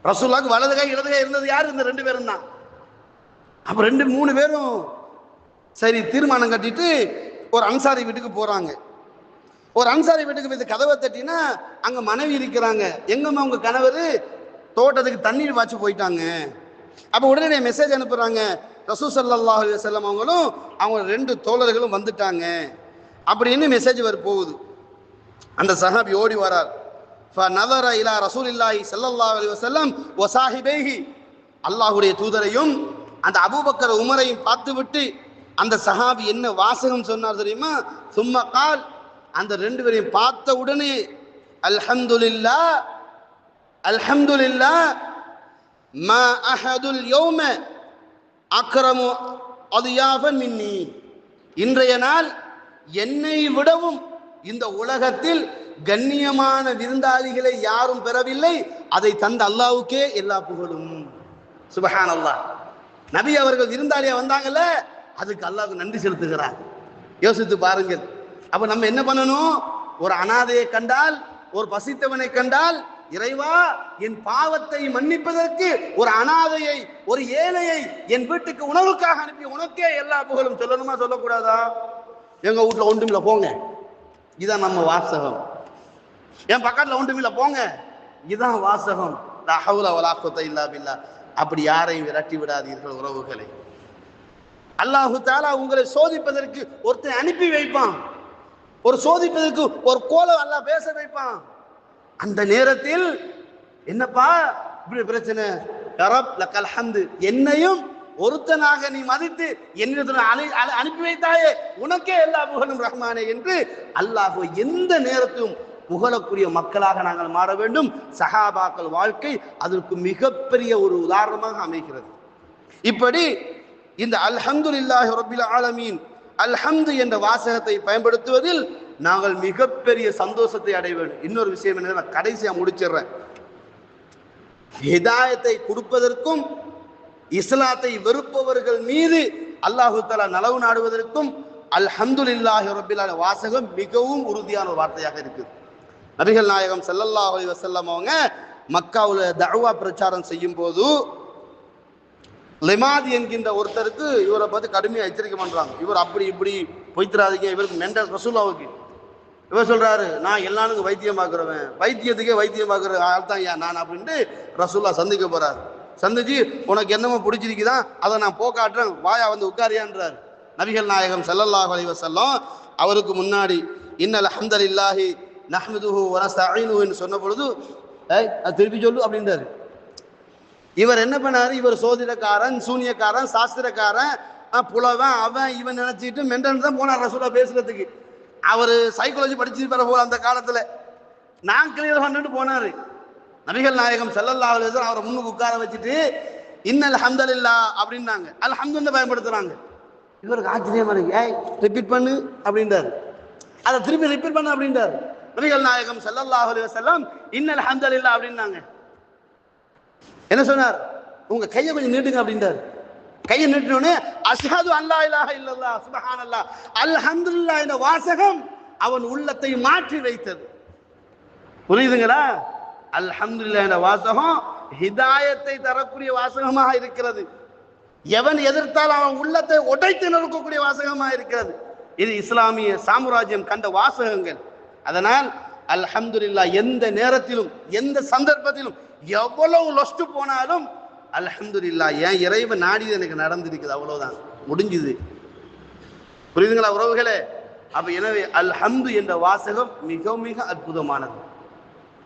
ரசூலுல்லாஹ்க்கு வலது கை இடது கை இருந்தது யார்? இந்த 2 பேரும் தான். அப்ப 2-3 பேரும் சரி தீர்மானம் கட்டிட்டு ஒரு அன்சாரி வீட்டுக்கு போறாங்க. ஒரு அன்சாரி வீட்டுக்கு போய் கதவை தட்டினா அங்க மனைவி இருக்கிறாங்க. எங்கம்மா உங்க கணவர்? தோட்டத்துக்கு தண்ணீர் வாச்சு போயிட்டாங்க. அப்ப உடனே மெசேஜ் அனுப்புறாங்க, ரசூல் ஸல்லல்லாஹு அலைஹி வஸல்லம் அவங்களும் அவங்க 2 தோழர்களும் வந்துட்டாங்க அப்படின்னு மெசேஜ் போகுது. அந்த சஹாபி ஓடி வரார். ஃபநதர இலா ரசூலில்லாஹி ஸல்லல்லாஹு அலைஹி வஸல்லம் வ ஸாஹிபைஹி, அல்லாஹ்வுடைய தூதரையும் அந்த அபூபக்கர் உமரையும் பார்த்துவிட்டு அந்த சஹாபி என்ன வாசகம் சொன்னார் தெரியுமா? சும்ம கால், அந்த 2 பேரையும் பார்த்த உடனே அல்ஹம்துலில்லாஹ் அல்ஹம்துலில்லாஹ் மா அஹதுல் யௌம அக்ரமு அத்யாஃபன் மின்னி. இன்றைய நாள் என்னை விடவும் இந்த உலகத்தில் கண்ணியமான விருந்தாளிகளை யாரும் பெறவில்லை. அதை தந்த அல்லாஹ்வுக்கே எல்லா புகழும். சுப்ஹானல்லாஹ். நபி அவர்கள் விருந்தாளியா வந்தாங்கல்ல, அதுக்கு அல்லாஹ்வுக்கு நன்றி செலுத்துகிறார். யோசித்து பாருங்கள். அப்ப நம்ம என்ன பண்ணணும்? ஒரு அனாதையை கண்டால், ஒரு பசித்தவனை கண்டால், இறைவா என் பாவத்தை மன்னிப்பதற்கு ஒரு அனாதையை, ஒரு ஏழையை என் வீட்டுக்கு உணவுக்காக அனுப்பி உனக்கே எல்லா புகழும் சொல்லணுமா சொல்லக்கூடாதா? எங்க வீட்டுல ஒன்றுமில்ல போங்க, இதான் நம்ம வாசகம். என் பக்கத்துல ஒன்றுமில்ல போங்க, இதான் வாசகம். லா ஹவ்ல வலா குவத்த இல்லா பில்லாஹ். அப்படி யாரையும் விரட்டி விடாதீர்கள் உறவுகளை. அல்லாஹு தஆலா உங்களை சோதிப்பதற்கு ஒருத்தன் அனுப்பி வைப்பான். ஒரு சோதிப்பதற்கு ஒரு கோலம் அல்லாஹ் பேச வைப்பான். அந்த நேரத்தில் என்னப்பா இப்படி பிரச்சனை? ரப் லக்கல் ஹம்து, என்னையும் ஒருத்தனாக நீ மதித்து என்னிடத்தில் அனுப்பி வைத்தாயே, உனக்கே எல்லா புகழும் ரஹ்மானே என்று அல்லாஹ் எந்த நேரத்திலும் புகழக்கூடிய மக்களாக நாங்கள் மாற வேண்டும். சஹாபாக்கள் வாழ்க்கை அதற்கு மிகப்பெரிய ஒரு உதாரணமாக அமைகிறது. இப்படி இந்த அல்ஹம்துலில்லாஹி ரப்பில் ஆலமீன், அல்ஹம்து என்ற வாசகத்தை பயன்படுத்துவதில் நாங்கள் மிகப்பெரிய சந்தோஷத்தை அடைய வேண்டும். இன்னொரு விஷயம் என்ன, நான் கடைசியா முடிச்சிடுறேன். ஹிதாயத்தை கொடுப்பதற்கும் இஸ்லாத்தை வெறுப்பவர்கள் மீது அல்லாஹு தஆலா நலவு நாடுவதற்கும் அல்ஹம்துலில்லாஹி ரப்பில் ஆலமீன் வாசகம் மிகவும் உறுதியான ஒரு வார்த்தையாக இருக்குது. நபிகள் நாயகம் ஸல்லல்லாஹு அலைஹி வஸல்லம் அவங்க மக்காவுல தஅவா பிரச்சாரம் செய்யும் போது லிமாத் என்கின்ற ஒருத்தருக்கு இவரை பார்த்து கடுமையாக எச்சரிக்கை பண்றாங்க. இவர் அப்படி இப்படி பொய்த்திராதீங்க, இவருக்கு மெண்டல் ரசூலுல்லாஹ்வுக்கு. இவர் சொல்றாரு, நான் எல்லாருக்கும் வைத்தியம் பார்க்குறவன், வைத்தியத்துக்கே வைத்தியம் பார்க்குற ஆள் தான் ஏன் நான் அப்படின்ட்டு ரசூலுல்லாஹ் சந்திக்க போறாரு. சந்திச்சு உனக்கு என்னமோ பிடிச்சிருக்குதான், அதை நான் போக்காட்டுறேன், வாயா வந்து உட்காரியான்றார். நபிகள் நாயகம் ஸல்லல்லாஹு அலைஹி வஸல்லம் அவருக்கு முன்னாடி இன்னல் ஹம்தலில்லாஹி நஹ்மதுஹு வ நஸ்தஈனுஹு என்று சொன்ன பொழுது அது திருப்பி சொல்லு அப்படின்றாரு. இவர் என்ன பண்ணாரு? இவர் சோதிடக்காரன், சூனியக்காரன், சாஸ்திரக்காரன், புலவன், அவன் இவன் நினைச்சிட்டு மென்டன் தான் போனார் ரசூலுல்லாஹ் பேசுறதுக்கு. அவர் சைக்காலஜி படிச்சிருப்பார் போல அந்த காலத்துல. நான் கிளியர் பண்ணிட்டு போனாரு. நபிகள் நாயகம் ஸல்லல்லாஹு அலைஹி வஸல்லம் அவரை முன்னுக்கு உட்கார வச்சுட்டு இன்னல் ஹம்தலில்லாஹ் அப்படின்னாங்க. அல்ஹம்துலில்லாஹ் பயன்படுத்துறாங்க. இவருக்கு ஆச்சரியமா இருக்கு. ஏய் ரிப்பீட் பண்ணு அப்படின்றாரு. அதை திருப்பி ரிப்பீட் பண்ணு அப்படின்றாரு. நபிகள் நாயகம் ஸல்லல்லாஹு அலைஹி வஸல்லம் இன்னல் ஹம்தலில்லாஹ் அப்படின்னாங்க. என்ன சொன்னார்? உங்க கையை கொஞ்சம் நீட்டுங்க அப்படின்றார். கையை நீட்டினோடனே அஷ்ஹது அல்லா இலாஹ இல்லல்லாஹ் சுப்ஹானல்லாஹ் அல்ஹம்துலில்லாஹ் என்ற வாசகம் அவன் உள்ளத்தை மாற்றி வைத்தது. புரியுதுங்களா? அல்ஹம்துலில்லாஹ் என்ற வாசகம் ஹிதாயத்தை தரக்கூடிய வாசகமாக இருக்கிறது. எவன் எதிர்த்தால் அவன் உள்ளத்தை உடைத்து நொறுக்கக்கூடிய வாசகமாக இருக்கிறது. இது இஸ்லாமிய சாம்ராஜ்யம் கண்ட வாசகங்கள். அதனால் அல்ஹம்துலில்லாஹ் எந்த நேரத்திலும் எந்த சந்தர்ப்பத்திலும் எவ்வளவு லொஸ்ட் போனாலும் அல்ஹம்துலில்லாஹ் என் இறைவன் நாடியது எனக்கு நடந்திருக்குது, அவ்வளவுதான், முடிஞ்சுது. புரியுதுங்களா உறவுகளே? அப்ப எனவே அல்ஹம்து என்ற வாசகம் மிக மிக அற்புதமானது.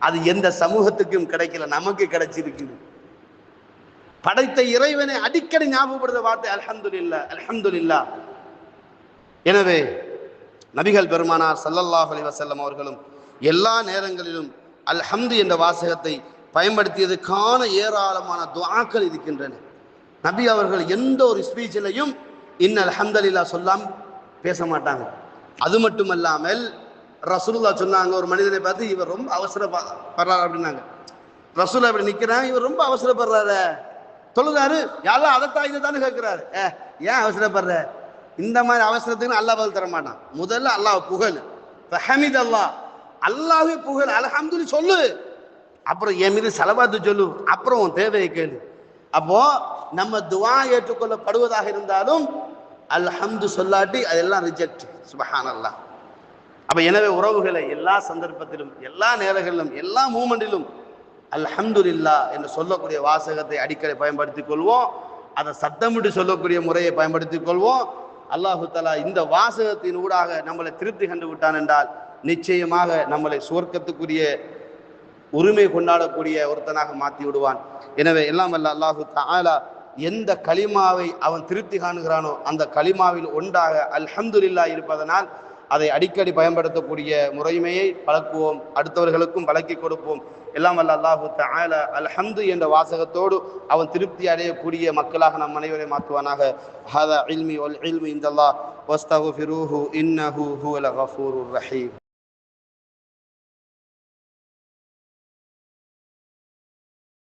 அது எந்த சமூகத்துக்கும் கிடைக்கல, நமக்கு கிடைச்சிருக்குது. படைத்த இறைவனை அடிக்கடி ஞாபகப்படுத்த வார்த்தை அல்ஹம்துலில்லாஹ் அல்ஹம்துலில்லாஹ். எனவே நபிகள் பெருமானார் ஸல்லல்லாஹு அலைஹி வஸல்லம் அவர்களும் எல்லா நேரங்களிலும் அல்ஹம்து என்ற வாசகத்தை பயன்படுத்தியதுக்கான ஏராளமான துஆக்கள் இருக்கின்றன. நபி அவர்கள் எந்த ஒரு ஸ்பீச்சிலையும் இன்னல் ஹம்தலில்லாஹ் சொல்லாம பேச மாட்டாங்க. அது மட்டுமல்லாமல் ரசூலுல்லாஹ் சொன்னாங்க, ஒரு மனிதனை பார்த்து இவர் ரொம்ப அவசரப்படுறாரு அப்படின்னாங்க. ரசூலுல்லாஹ் இப்படி நிற்கிறாங்க, இவர் ரொம்ப அவசரப்படுறாரு, தொழுதாரு, யாரெல்லாம் அதைத்தான் இதை தானே கேட்கிறாரு. ஏன் அவசரப்படுற? இந்த மாதிரி அவசரத்துக்கு அல்லாஹ் பதில் தர மாட்டான். முதல்ல அல்லாஹ் புகழ், ஹமீத் அல்லாஹ், அல்லாஹ்வே புகழ், அல்ஹம்துலில்லாஹ் சொல்லு, அப்புறம் என் மீது ஸலவாத்து சொல்லு, அப்புறம் உன் தேவையை கேளு. அப்போ நம்ம துஆ ஏற்றுக்கொள்ளப்படுவதாக இருந்தாலும் அல்ஹம்து சொல்லாட்டி அதெல்லாம் ரிஜெக்ட். சுப்ஹானல்லாஹ். அப்ப எனவே உறவுகளை எல்லா சந்தர்ப்பத்திலும் எல்லா நேரங்களிலும் எல்லா மூமெண்டிலும் அல்ஹம்துலில்லாஹ் என்று சொல்லக்கூடிய வாசகத்தை அடிக்கடி பயன்படுத்திக் கொள்வோம். அதை சத்தமிட்டு சொல்லக்கூடிய முறையை பயன்படுத்திக் கொள்வோம். அல்லாஹு தஆலா இந்த வாசகத்தின் ஊடாக நம்மளை திருப்தி கண்டு விட்டான் என்றால் நிச்சயமாக நம்மளை சுவர்க்கத்துக்குரிய உரிமை கொண்டாடக்கூடிய ஒருத்தனாக மாற்றி விடுவான். எனவே எல்லாம் வல்ல அல்லாஹு தஆலா எந்த கலிமாவை அவன் திருப்தி காணுகிறானோ அந்த கலிமாவில் ஒன்றாக அல்ஹம்துலில்லாஹ் இருப்பதனால் அதை அடிக்கடி பயன்படுத்தக்கூடிய முறைமையை பழக்குவோம், அடுத்தவர்களுக்கும் பழக்கி கொடுப்போம். எல்லாம் வல்ல அல்லாஹு தஆலா அல்ஹம்து என்ற வாசகத்தோடு அவன் திருப்தி அடையக்கூடிய மக்களாக நம் அனைவரை மாற்றுவானாக. ஹதா இல்மி வல் இல்மு இன்தல்லாஹ் வஸ்தக்ஃபிரூஹு இன்னஹு ஹுவல் கஃபூருர் ரஹீம்.